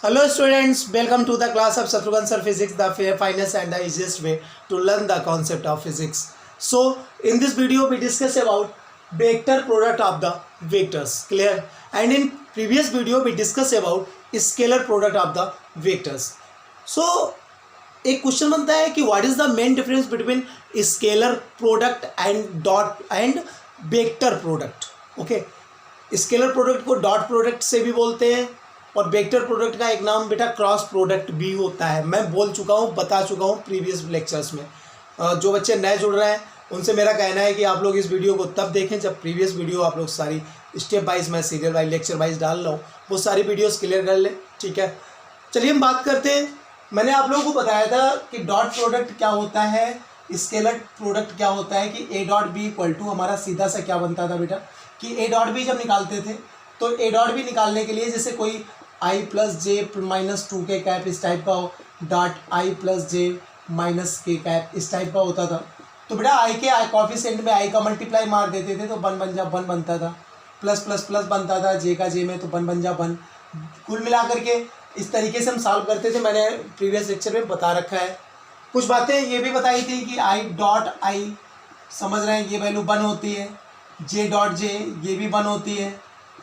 Hello students, welcome to the class of Shatrughan Sir Physics, the finest and the easiest way to learn the concept of physics. So in this video we discuss about vector product of the vectors, clear? And in previous video we discuss about scalar product of the vectors. So एक question बनता है कि what is the main difference between scalar product and dot and vector product. Okay, scalar product co dot product से भी बोलते हैं और vector product का एक नाम बेटा क्रॉस प्रोडक्ट भी होता है. मैं बोल चुका हूँ, बता चुका हूँ प्रीवियस लेक्चर्स में. जो बच्चे नए जुड़ रहे हैं उनसे मेरा कहना है कि आप लोग इस वीडियो को तब देखें जब प्रीवियस वीडियो आप लोग सारी स्टेप वाइज, मैं सीरियल वाइज लेक्चर वाइज डाल रहा हूँ, वो सारी वीडियोस क्लियर कर लें. ठीक है, चलिए हम बात करते हैं. मैंने आप लोगों को बताया था कि डॉट प्रोडक्ट क्या होता है, स्केलर प्रोडक्ट क्या होता है, कि A dot B equal to हमारा सीधा सा क्या बनता था बेटा कि ए डॉट बी जब निकालते थे तो ए डॉट बी निकालने के लिए जैसे कोई आई प्लस जे माइनस टू के कैप इस टाइप का हो, dot I plus J minus के कैप इस टाइप का होता था. तो बेटा आई के कॉफिशिएंट में आई का मल्टीप्लाई मार देते थे तो वन बन जा वन बनता था, प्लस प्लस प्लस बनता था, जे का जे में तो वन बन जा वन. कुल मिलाकर के इस तरीके से हम सॉल्व करते थे. मैंने प्रीवियस लेक्चर में बता रखा है. कुछ बातें ये भी बताई थी कि आई डॉट आई, समझ रहे हैं, ये वैल्यू वन होती है. जे डॉट जे ये भी वन होती है.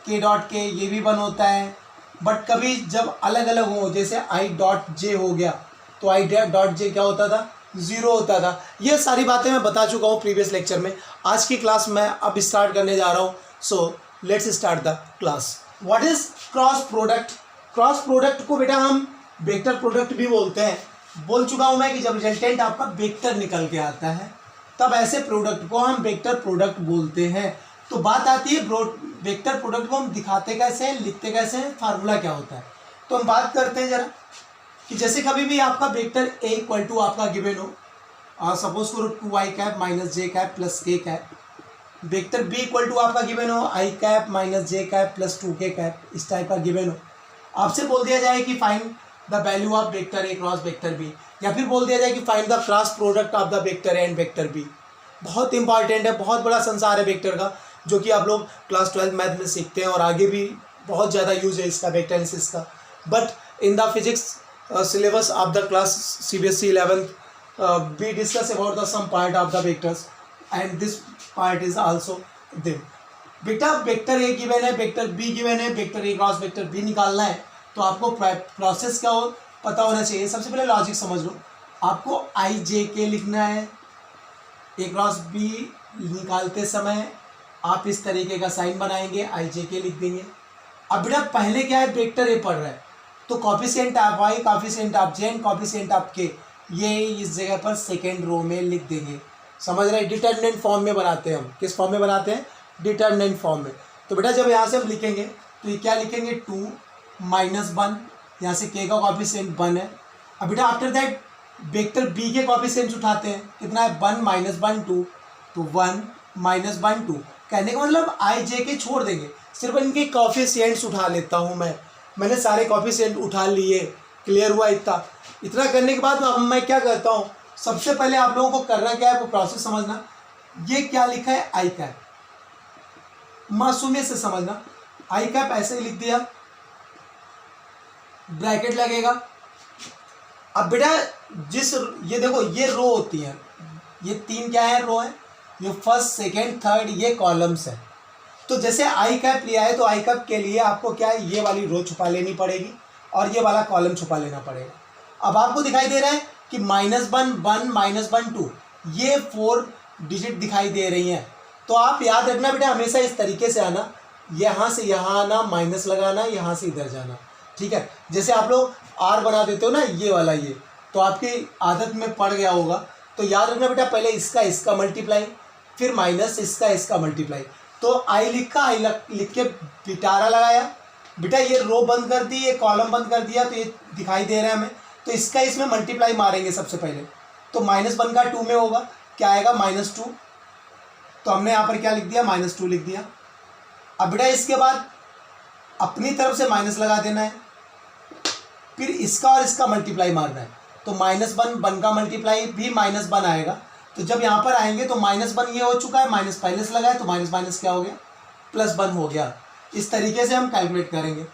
के डॉट के ये भी वन होता है. बट कभी जब अलग अलग हो, जैसे आई डॉट जे हो गया तो आई डॉट जे क्या होता था, ज़ीरो होता था. ये सारी बातें मैं बता चुका हूँ प्रीवियस लेक्चर में. आज की क्लास मैं अब स्टार्ट करने जा रहा हूँ. So let's start the class. What is cross product? Cross product को बेटा हम वेक्टर प्रोडक्ट भी बोलते हैं. बोल चुका हूँ मैं कि जब रिजल्टेंट आपका वेक्टर निकल के आता है तब ऐसे प्रोडक्ट को हम वेक्टर प्रोडक्ट बोलते हैं. तो बात आती है वेक्टर प्रोडक्ट को हम दिखाते कैसे हैं, लिखते कैसे हैं, फार्मूला क्या होता है. तो हम बात करते हैं जरा कि जैसे कभी भी आपका वेक्टर ए इक्वल टू आपका गिवन हो, सपोज करो two I cap minus J cap plus K cap. Vector B equal to आपका गिवन हो I cap minus J cap plus two K cap, इस टाइप का गिवन हो. आपसे बोल दिया जाए कि find the value of vector A cross vector B, या फिर बोल दिया जाए कि find the cross product of the vector A and vector B. बहुत इंपॉर्टेंट है, बहुत बड़ा संसार है वेक्टर का, जो कि आप लोग क्लास 12 मैथ में सीखते हैं और आगे भी बहुत ज़्यादा यूज है इसका, वेक्टर एनालिसिस का. But in the physics syllabus of the class CBSE 11th we discuss about the some part of the vectors and this part is also them. बेटा वेक्टर ए गिवन है, vector B given है, vector A cross vector B निकालना है तो आपको process क्या हो पता होना चाहिए. सबसे पहले लॉजिक समझ लो. आपको आई जे के लिखना है. ए क्रॉस बी निकालते समय आप इस तरीके का साइन बनाएंगे, आई जे के लिख देंगे. अब बेटा पहले क्या है, वेक्टर ए पढ़ रहा है तो coefficient of I, coefficient of J and coefficient of के ये इस जगह पर सेकेंड रो में लिख देंगे. समझ रहे हैं, डिटर्मिनेंट फॉर्म में बनाते हैं हम. किस फॉर्म में बनाते हैं, डिटर्मिनेंट फॉर्म में. तो बेटा जब यहाँ से हम लिखेंगे तो ये क्या लिखेंगे, टू माइनस वन, यहाँ से के का कॉफिशिएंट वन है. अब बेटा आफ्टर दैट वेक्टर बी के कॉफिशिएंट्स उठाते हैं, कितना है, वन माइनस वन टू, तो वन माइनस वन टू. कहने का मतलब आई जे के छोड़ देंगे, सिर्फ इनके कॉफिशिएंट्स उठा लेता हूँ मैंने सारे कॉफिशिएंट उठा लिए. क्लियर हुआ इतना करने के बाद अब मैं क्या करता हूँ, सबसे पहले आप लोगों को करना क्या है वो प्रोसेस समझना. ये क्या लिखा है, आई कैप, मासूमियत से समझना. आई कैप ऐसे ही लिख दिया, ब्रैकेट लगेगा. अब बेटा ये देखो ये रो होती है, ये तीन क्या है, रो है. ये फर्स्ट सेकेंड थर्ड ये कॉलम्स है. तो जैसे आई कैप लिया है तो आई कैप के लिए आपको क्या है, ये वाली रो छुपा लेनी पड़ेगी और ये वाला कॉलम छुपा लेना पड़ेगा. अब आपको दिखाई दे रहा है कि minus one one minus one two, ये 4 डिजिट दिखाई दे रही हैं. तो आप याद रखना बेटा हमेशा इस तरीके से आना, यहाँ से यहाँ आना, माइनस लगाना, यहाँ से इधर जाना. ठीक है, जैसे आप लोग आर बना देते हो ना, ये वाला ये तो आपकी आदत में पड़ गया होगा. तो याद रखना बेटा पहले इसका मल्टीप्लाई, फिर माइनस इसका मल्टीप्लाई. तो आई लिखा, आई लिख के पिटारा लगाया. बेटा ये रो बंद कर दी, ये कॉलम बंद कर दिया, तो ये दिखाई दे रहा है हमें. तो इसमें मल्टीप्लाई मारेंगे सबसे पहले. तो माइनस वन का टू में होगा, क्या आएगा, माइनस टू. तो हमने यहाँ पर क्या लिख दिया, माइनस टू लिख दिया. अब बेटा इसके बाद अपनी तरफ से माइनस लगा देना है, फिर इसका और इसका मल्टीप्लाई मारना है. तो माइनस वन का मल्टीप्लाई भी माइनस वन आएगा. तो जब यहाँ पर आएंगे तो माइनस वन ये हो चुका है, माइनस पहले से लगा है तो माइनस माइनस क्या हो गया, प्लस वन हो गया. इस तरीके से हम कैलकुलेट करेंगे.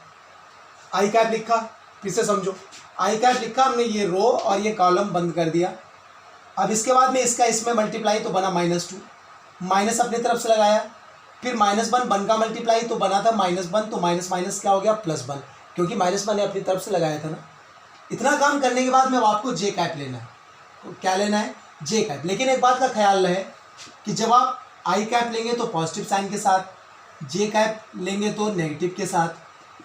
आई कैप लिखा, फिर से समझो, आई कैप लिखा हमने, ये रो और ये कॉलम बंद कर दिया। अब इसके बाद में इसका इसमें मल्टीप्लाई तो बना -2, माइनस अपनी तरफ से लगाया, फिर -1 बन का मल्टीप्लाई तो बना था -1, तो माइनस माइनस क्या हो गया +1, क्योंकि -1 अपनी तरफ से लगाया था ना। इतना काम करने के बाद में आपको जे कैप लेना है। तो क्या लेना है? जे कैप। लेकिन एक बात का ख्याल रहे कि जब आप आई कैप लेंगे तो पॉजिटिव साइन के साथ, जे कैप लेंगे तो नेगेटिव के साथ,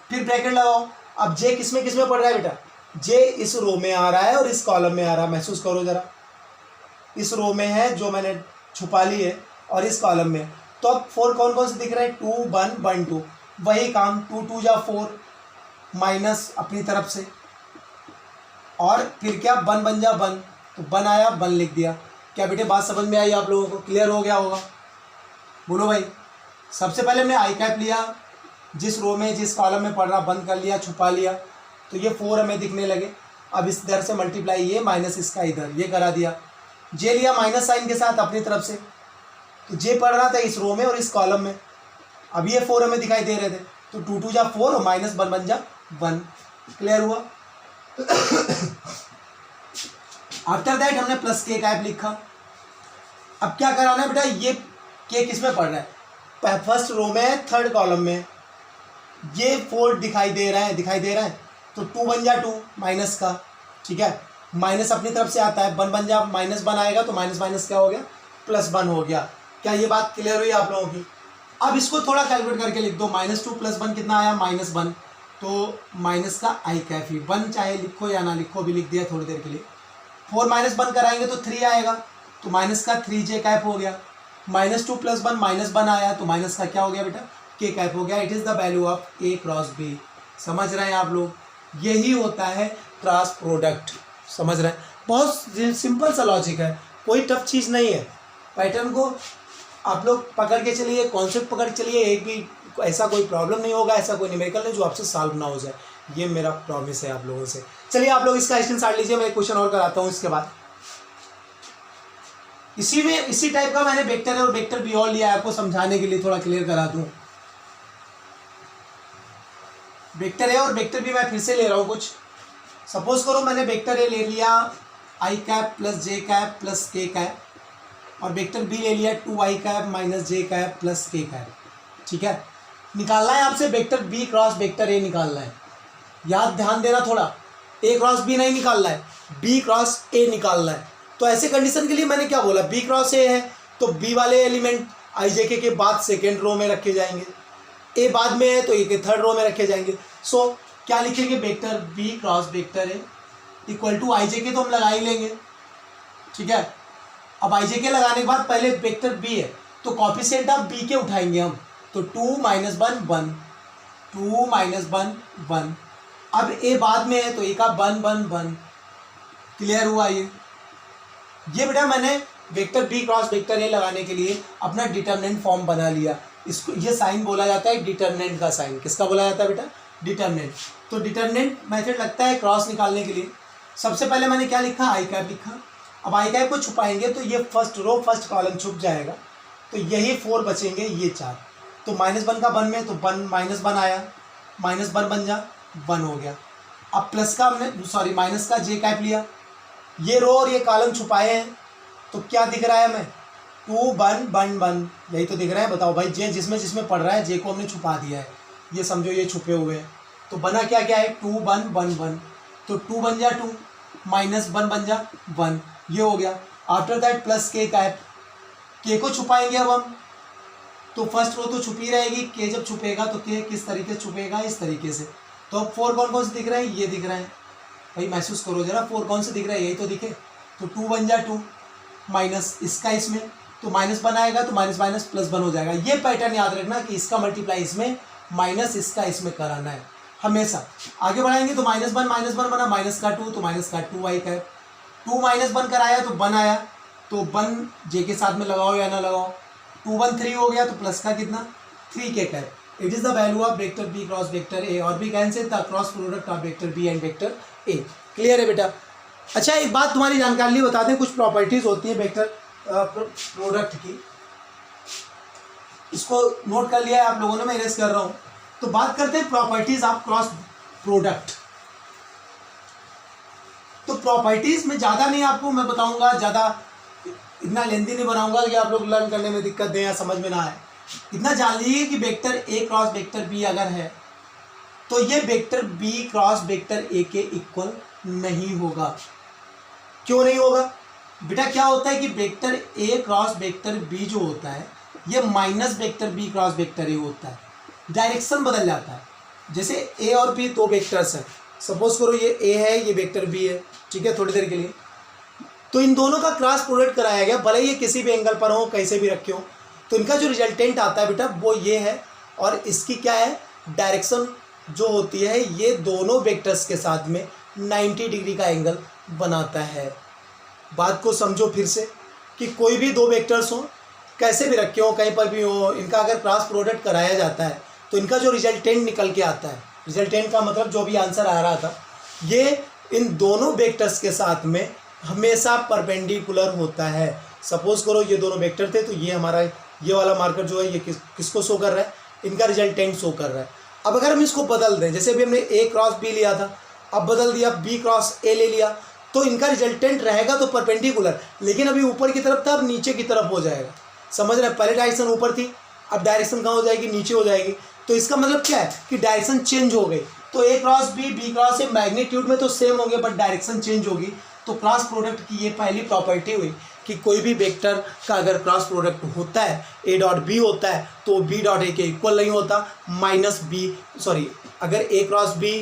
फिर ब्रैकेट लगाओ। अब जे किस में पड़ रहा है बेटा? जे इस रो में आ रहा है और इस कॉलम में आ रहा है। महसूस करो जरा, इस रो में है जो मैंने छुपा ली है और इस कॉलम में। तो अब 4 कौन कौन से दिख रहे हैं? 2 1 1 2, वही काम 2 2 जा 4, माइनस अपनी तरफ से, और फिर क्या 1 बन जा 1, तो 1 आया 1 लिख दिया। क्या बेटे बात समझ में आई आप लोगों को? क्लियर हो गया होगा? बोलो भाई। सबसे पहले हमने आई कैप लिया, जिस रो में जिस कॉलम में पड़ रहा बंद कर लिया, छुपा लिया, तो ये 4 हमें दिखने लगे। अब इस इधर से मल्टीप्लाई, ये माइनस इसका इधर, ये करा दिया। जे लिया माइनस साइन के साथ अपनी तरफ से, तो जे पड़ रहा था इस रो में और इस कॉलम में। अब ये 4 हमें दिखाई दे रहे थे, तो 2 2 जा 4 और -1 बन जा 1। क्लियर हुआ? आफ्टर दैट हमने प्लस के कैप लिखा। अब क्या कराना है बेटा? ये के किस में पड़ रहा है? फर्स्ट रो में, थर्ड कॉलम में। ये 4 दिखाई दे रहा है, तो 2 बन जा 2 माइनस का, ठीक है। माइनस अपनी तरफ से आता है, 1 बन जा -1 आएगा, तो माइनस माइनस क्या हो गया? +1 हो गया। क्या ये बात क्लियर हुई आप लोगों की? अब इसको थोड़ा कैलकुलेट करके लिख दो। -2 + 1 कितना आया? -1, तो माइनस का आई कैप ही 1, चाहे लिखो या ना लिखो, भी लिख दिया थोड़ी देर के लिए। 4 -1 कराएंगे तो 3 आएगा, तो माइनस का 3 जे कैप हो गया। -2 + 1 -1 आया, तो माइनस का क्या हो गया बेटा? के कैप हो गया। It is the value of A cross B। समझ रहे हैं आप लोग? यही होता है क्रॉस प्रोडक्ट। समझ रहे हैं? बहुत सिंपल सा लॉजिक है, कोई टफ चीज़ नहीं है। पैटर्न को आप लोग पकड़ के चलिए, कॉन्सेप्ट पकड़ के चलिए, एक भी ऐसा कोई प्रॉब्लम नहीं होगा, ऐसा कोई न्यूमेरिकल नहीं जो आपसे सॉल्व ना हो जाए। ये मेरा प्रॉमिस है आप लोगों से। चलिए आप लोग इसका स्क्रीनशॉट लीजिए, मैं एक क्वेश्चन और कराता हूँ इसके बाद। इसी टाइप का मैंने वेक्टर है और वेक्टर बी और लिया है, आपको समझाने के लिए थोड़ा क्लियर करा दूं। वेक्टर है और वेक्टर बी मैं फिर से ले रहा हूँ कुछ। सपोज करो मैंने वेक्टर ए ले लिया I cap plus J cap plus K cap, और वेक्टर बी ले लिया 2 I cap minus J cap plus K cap. ठीक है, निकालना है आपसे vector B cross vector A निकालना है। याद ध्यान देना थोड़ा, ए क्रॉस बी नहीं निकालना है, बी क्रॉस ए निकालना है। तो ऐसे कंडीशन के लिए मैंने क्या बोला, बी क्रॉस ए है तो बी वाले एलिमेंट आई जे के बाद सेकेंड रो में रखे जाएंगे, ए बाद में है तो ए के थर्ड रो में रखे जाएंगे। सो क्या लिखेंगे, vector B cross vector A equal to I J K तो हम लगा ही लेंगे। ठीक है, अब आई जे के लगाने के बाद पहले वेक्टर बी है तो कॉफिशिएंट ऑफ बी के उठाएंगे हम, तो 2 - 1 1, 2 - 1 1। अब ए बाद में है तो ए का 1 1 1। क्लियर हुआ? ये बेटा मैंने vector B cross vector A लगाने के लिए अपना डिटरमिनेंट फॉर्म बना लिया। इसको ये साइन बोला जाता है डिटरमिनेंट का साइन। किसका बोला जाता है बेटा? डिटरमिनेंट। तो डिटरमिनेंट मेथड लगता है क्रॉस निकालने के लिए। सबसे पहले मैंने क्या लिखा, आई कैप लिखा। अब आई कैप को छुपाएंगे तो ये फर्स्ट रो फर्स्ट कॉलम छुप जाएगा, तो यही 4 बचेंगे, ये 4। तो -1 का 1 में तो 1 -1 आया, -1 बन जा 1 हो गया। अब प्लस का हमने सॉरी माइनस का जे कैप लिया, ये रो और ये कॉलम छुपाए हैं तो क्या दिख रहा है हमें, 2 1 1 1, यही तो दिख रहा है। बताओ भाई, जे जिसमें पढ़ रहा है जे को हमने छुपा दिया है, ये समझो ये छुपे हुए हैं। तो बना क्या क्या है, 2 1 1 1, तो 2 बन जा 2 -1 बन जा 1, ये हो गया। After that plus K cap, के को छुपाएंगे अब हम, तो फर्स्ट रो तो छुपी रहेगी, के जब छुपेगा तो के किस तरीके से छुपेगा, इस तरीके से। तो अब 4 कौन कौन से दिख रहे हैं, ये दिख रहे हैं भाई, महसूस करो जरा, 4 कौन से दिख रहे हैं, यही तो दिखे। तो 2 बन जा 2 माइनस इसका इसमें, तो -1 आएगा तो माइनस माइनस +1 हो जाएगा। ये पैटर्न याद रखना कि इसका मल्टीप्लाई इसमें माइनस इसका इसमें कराना है हमेशा। आगे बढ़ाएंगे तो -1 बना, माइनस का 2 तो माइनस का 2 आई कैप, 2 - 1 कराया तो 1 आया, तो 1 जे के साथ में लगाओ या ना लगाओ, 2 1 3 हो गया, तो प्लस का कितना 3 K cap. It is the value of vector B cross vector A, और भी can say the cross product of vector B and vector A. Clear है बेटा? अच्छा, एक बात तुम्हारी जानकारी लिए बता दें, कुछ प्रॉपर्टीज होती है वेक्टर प्रोडक्ट की, इसको नोट कर लिया है आप लोगों ने, मैं इरेज कर रहा हूँ। तो बात करते हैं प्रॉपर्टीज ऑफ क्रॉस प्रोडक्ट। तो प्रॉपर्टीज में ज़्यादा नहीं आपको मैं बताऊंगा, ज़्यादा इतना लेंथी नहीं बनाऊंगा कि आप लोग लर्न करने में दिक्कत दें या समझ में ना आए। इतना जान लीजिए कि vector A cross vector B अगर है तो ये vector B cross vector A के इक्वल नहीं होगा। क्यों नहीं होगा बेटा? क्या होता है कि vector A cross vector B जो होता है ये minus vector B cross vector A होता है, डायरेक्शन बदल जाता है। जैसे ए और बी दो वेक्टर्स हैं, सपोज करो ये ए है ये वेक्टर बी है, ठीक है, थोड़ी देर के लिए। तो इन दोनों का क्रॉस प्रोडक्ट कराया गया, भले ये किसी भी एंगल पर हो, कैसे भी रखे हो, तो इनका जो रिजल्टेंट आता है बेटा वो ये है। और इसकी क्या है डायरेक्शन जो होती है, ये दोनों वेक्टर्स के साथ में 90 डिग्री का एंगल बनाता है। बात को समझो फिर से कि कोई भी दो वेक्टर्स हो, कैसे भी रखे हो, कहीं पर भी हो, इनका अगर क्रॉस प्रोडक्ट कराया जाता है तो इनका जो रिजल्टेंट निकल के आता है, रिजल्टेंट का मतलब जो भी आंसर आ रहा था, ये इन दोनों वेक्टर्स के साथ में हमेशा परपेंडिकुलर होता है। सपोज करो ये दोनों वेक्टर थे, तो ये हमारा ये वाला मार्कर जो है ये किसको शो कर रहा है, इनका रिजल्टेंट शो कर रहा है। अब अगर हम इसको बदल दें, जैसे अभी हमने ए क्रॉस बी लिया था, अब बदल दिया बी क्रॉस ए ले लिया, तो इनका रिजल्टेंट रहेगा तो परपेंडिकुलर, लेकिन अभी ऊपर की तरफ था, अब नीचे की तरफ हो जाएगा। समझ रहे हैं? पहले डायरेक्शन ऊपर थी, अब डायरेक्शन कहाँ हो जाएगी, नीचे हो जाएगी। तो इसका मतलब क्या है कि डायरेक्शन चेंज हो गई। तो A cross B B cross A magnitude में तो सेम होंगे बट डायरेक्शन चेंज होगी। तो क्रॉस प्रोडक्ट की ये पहली प्रॉपर्टी हुई कि कोई भी वेक्टर का अगर क्रॉस प्रोडक्ट होता है, ए डॉट बी होता है, तो बी डॉट ए के इक्वल नहीं होता, माइनस बी अगर A cross B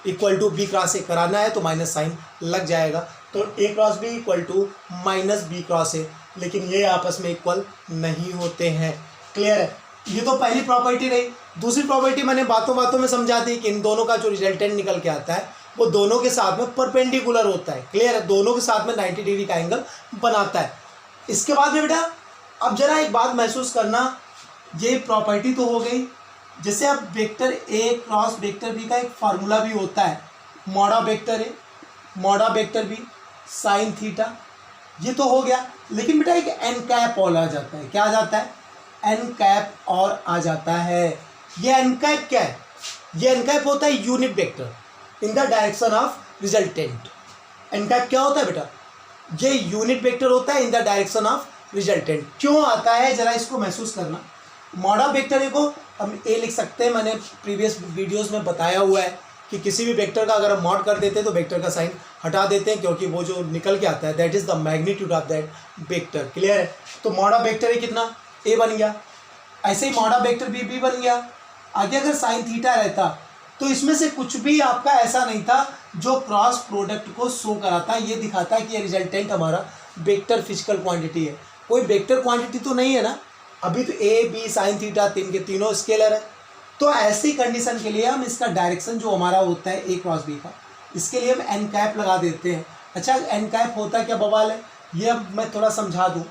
equal to B cross A कराना है तो माइनस साइन लग जाएगा। तो A cross B equal to minus B cross A, लेकिन ये आपस में इक्वल नहीं होते हैं। क्लियर है? ये तो पहली प्रॉपर्टी रही। दूसरी प्रॉपर्टी मैंने बातों बातों में समझा दी कि इन दोनों का जो रिजल्टेंट निकल के आता है वो दोनों के साथ में परपेंडिकुलर होता है। क्लियर है? दोनों के साथ में 90 डिग्री का एंगल बनाता है। इसके बाद में बेटा अब जरा एक बात महसूस करना, ये प्रॉपर्टी तो हो गई। जैसे अब vector A cross vector B का एक फार्मूला भी होता है, मॉडा वेक्टर ए मॉडा वेक्टर बी साइन थीटा, ये तो हो गया। लेकिन बेटा एक एन कैप और आ जाता है। क्या आ जाता है? एन कैप और आ जाता है। ये एन कैप क्या है? ये एन कैप होता है unit vector in the direction of resultant. N cap क्या होता है बेटा? ये यूनिट वेक्टर होता है in the direction of resultant. क्यों आता है जरा इसको महसूस करना। मॉडा वेक्टर ए को हम ए लिख सकते हैं, मैंने प्रीवियस वीडियोस में बताया हुआ है कि किसी भी वेक्टर का अगर हम मॉड कर देते हैं तो वेक्टर का साइन हटा देते हैं, क्योंकि वो जो निकल के आता है that is the magnitude of that vector. Clear है? तो मॉडा वेक्टर ए कितना? ए बन गया। ऐसे ही मॉडा वेक्टर बी बी बन गया। आगे अगर साइन थीटा रहता तो इसमें से कुछ भी आपका ऐसा नहीं था जो क्रॉस प्रोडक्ट को शो कराता, ये दिखाता है कि ये रिजल्टेंट हमारा वेक्टर फिजिकल क्वांटिटी है। कोई वेक्टर क्वांटिटी तो नहीं है ना, अभी तो ए बी साइन थीटा तीन के तीनों स्केलर है। तो ऐसी कंडीशन के लिए हम इसका डायरेक्शन जो हमारा होता है ए क्रॉस बी का, इसके लिए हम एन कैप लगा देते हैं। अच्छा एन कैप होता क्या बवाल है, ये अब मैं थोड़ा समझा दूँ।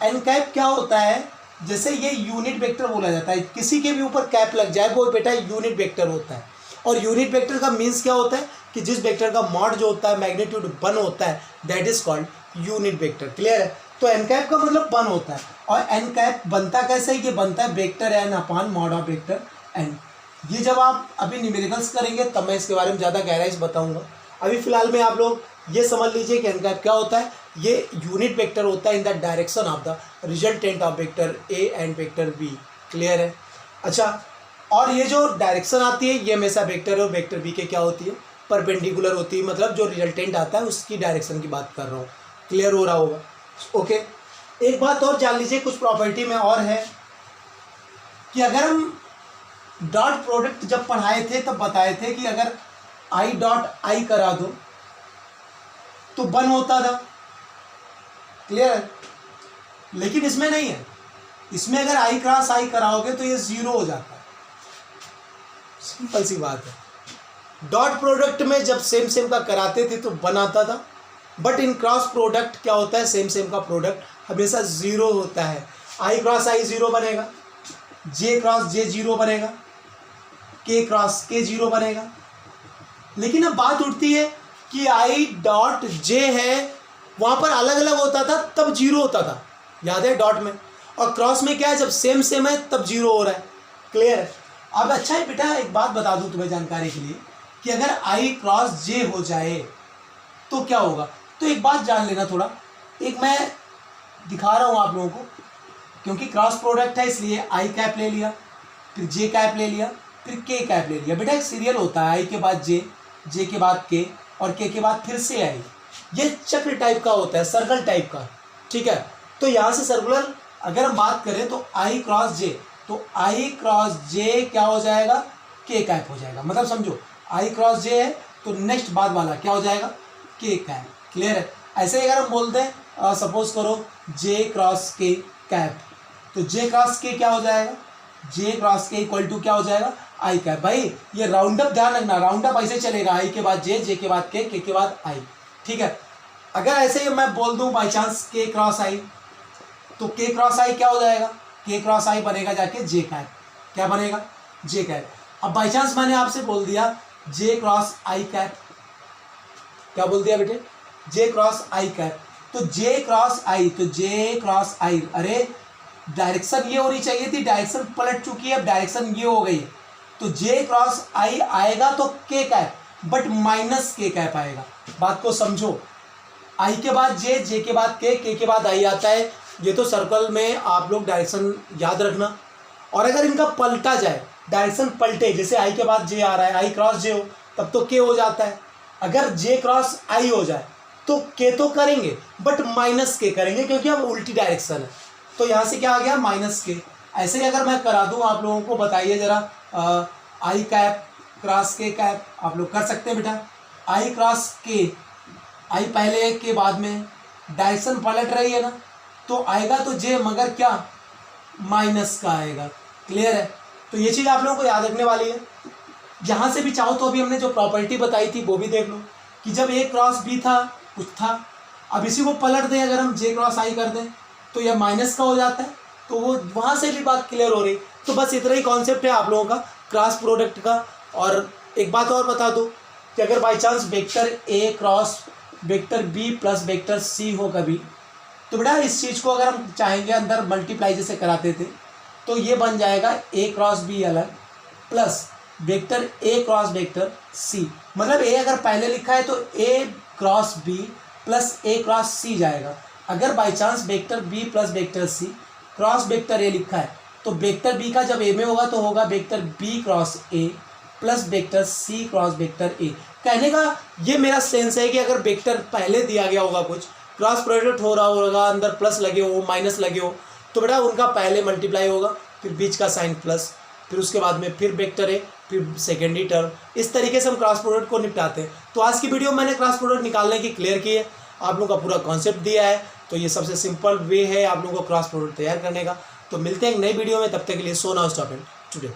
एन कैप क्या होता है? जैसे ये यूनिट वेक्टर बोला जाता है, किसी के भी ऊपर कैप लग जाए वो बेटा यूनिट वेक्टर होता है। और यूनिट वेक्टर का मीन्स क्या होता है कि जिस वेक्टर का मॉड जो होता है मैग्नीट्यूड 1 होता है that is called unit vector. Clear है? तो एन कैप का मतलब 1 होता है। और एन कैप बनता कैसे? ये बनता है vector N upon mod of vector N. ये जब आप अभी न्यूमेरिकल्स करेंगे तब मैं इसके बारे में ज़्यादा गहराई से बताऊंगा। अभी फिलहाल में आप लोग ये समझ लीजिए कि एन कैप क्या होता है। ये यूनिट वेक्टर होता है in the direction of the resultant of vector A and vector B. Clear है? अच्छा, और ये जो डायरेक्शन आती है ये हमेशा वेक्टर और वेक्टर बी के क्या होती है? परपेंडिकुलर होती है। मतलब जो रिजल्टेंट आता है उसकी डायरेक्शन की बात कर रहा हूँ। क्लियर हो रहा होगा? ओके। एक बात और जान लीजिए, कुछ प्रॉपर्टी में और है कि अगर हम डॉट प्रोडक्ट जब पढ़ाए थे तब बताए थे कि अगर आई डॉट आई करा दो तो 1 होता था। क्लियर है? लेकिन इसमें नहीं है। इसमें अगर आई क्रॉस आई कराओगे तो ये 0 हो जाता है। सिंपल सी बात है। डॉट प्रोडक्ट में जब सेम सेम का कराते थे तो 1 आता था, बट इन क्रॉस प्रोडक्ट क्या होता है? सेम सेम का प्रोडक्ट हमेशा 0 होता है। आई क्रॉस आई 0 बनेगा, जे क्रॉस जे 0 बनेगा, के क्रॉस के 0 बनेगा। लेकिन अब बात उठती है कि आई डॉट जे है, वहाँ पर अलग अलग होता था तब 0 होता था, याद है डॉट में। और क्रॉस में क्या है? जब सेम सेम है तब 0 हो रहा है। क्लियर है? अब अच्छा है बेटा, एक बात बता दूं तुम्हें जानकारी के लिए कि अगर आई क्रॉस जे हो जाए तो क्या होगा। तो एक बात जान लेना थोड़ा, एक मैं दिखा रहा हूँ आप लोगों को, क्योंकि क्रॉस प्रोडक्ट है इसलिए आई कैप ले लिया, फिर जे कैप ले लिया, फिर के कैप ले लिया। बेटा एक सीरियल होता है, आई के बाद जे के बाद के और के बाद फिर से आई। ये चक्र टाइप का होता है, सर्कल टाइप का, ठीक है। तो यहाँ से सर्कुलर अगर हम बात करें तो आई क्रॉस जे, तो आई क्रॉस जे क्या हो जाएगा, के कैप हो जाएगा। मतलब समझो आई क्रॉस जे है तो नेक्स्ट बाद वाला क्या हो जाएगा, के कैप। क्लियर है। ऐसे ही अगर हम बोलते हैं सपोज करो जे क्रॉस के कैप, तो जे क्रॉस के क्या हो जाएगा, जे क्रॉस के इक्वल टू क्या हो जाएगा, आई कैप। भाई ये राउंड अप ध्यान रखना, राउंड अप ऐसे चलेगा, आई के बाद जे के बाद के बाद आई, ठीक है। अगर ऐसे ही मैं बोल दूं बाई चांस के क्रॉस आई, तो के क्रॉस आई क्या हो जाएगा, के क्रॉस आई बनेगा जाके जे कैप। क्या बनेगा, जे कैप। अब बाई चांस मैंने आपसे बोल दिया जे क्रॉस आई कैप, क्या बोल दिया बेटे, जे क्रॉस आई कैप। तो जे क्रॉस आई, तो जे क्रॉस आई, अरे डायरेक्शन ये होनी चाहिए थी, डायरेक्शन पलट चुकी है, अब डायरेक्शन ये हो गई। तो जे क्रॉस आई आएगा तो के कैप, बट माइनस के कैप आएगा। बात को समझो, आई के बाद जे के बाद के बाद आई आता है। ये तो सर्कल में आप लोग डायरेक्शन याद रखना। और अगर इनका पलटा जाए, डायरेक्शन पलटे, जैसे आई के बाद जे आ रहा है, आई क्रॉस जे हो तब तो के हो जाता है। अगर जे क्रॉस आई हो जाए तो के तो करेंगे बट माइनस के करेंगे, क्योंकि अब उल्टी डायरेक्शन है। तो यहाँ से क्या आ गया, माइनस के। ऐसे ही अगर मैं करा दूँ आप लोगों को, बताइए ज़रा, आई कैप क्रॉस के कैप आप लोग कर सकते हैं बेटा। आई क्रॉस के, आई पहले के बाद में, डायरेक्शन पलट रही है ना, तो आएगा तो जे, मगर क्या, माइनस का आएगा। क्लियर है। तो ये चीज़ आप लोगों को याद रखने वाली है। यहाँ से भी चाहो तो अभी हमने जो प्रॉपर्टी बताई थी वो भी देख लो, कि जब ए क्रॉस बी था कुछ था, अब इसी को पलट दें, अगर हम जे क्रॉस आई कर दें तो यह माइनस का हो जाता है। तो वो वहाँ से भी बात क्लियर हो रही। तो बस इतना ही कॉन्सेप्ट है आप लोगों का क्रॉस प्रोडक्ट का। और एक बात और बता दो कि अगर by chance vector A cross vector B plus vector C हो कभी, तो बेटा इस चीज़ को अगर हम चाहेंगे अंदर मल्टीप्लाई जैसे कराते थे, तो ये बन जाएगा ए क्रॉस बी अलग plus vector A cross vector C. मतलब ए अगर पहले लिखा है तो A cross B plus A cross C जाएगा। अगर by chance vector B plus vector C cross vector A लिखा है, तो वेक्टर बी का जब ए में होगा तो होगा vector B cross A plus vector C cross vector A. कहने का ये मेरा सेंस है कि अगर वेक्टर पहले दिया गया होगा, कुछ क्रॉस प्रोडक्ट हो रहा होगा, अंदर प्लस लगे हो माइनस लगे हो, तो बेटा उनका पहले मल्टीप्लाई होगा, फिर बीच का साइन प्लस, फिर उसके बाद में फिर वेक्टर है, फिर सेकेंडरी टर्म। इस तरीके से हम क्रॉस प्रोडक्ट को निपटाते हैं। तो आज की वीडियो मैंने क्रॉस प्रोडक्ट निकालने की क्लियर की है, आप लोगों का पूरा कॉन्सेप्ट दिया है। तो ये सबसे सिंपल वे है आप लोगों को क्रॉस प्रोडक्ट तैयार करने का। तो मिलते हैं एक नई वीडियो में, तब तक के लिए so now stop it today.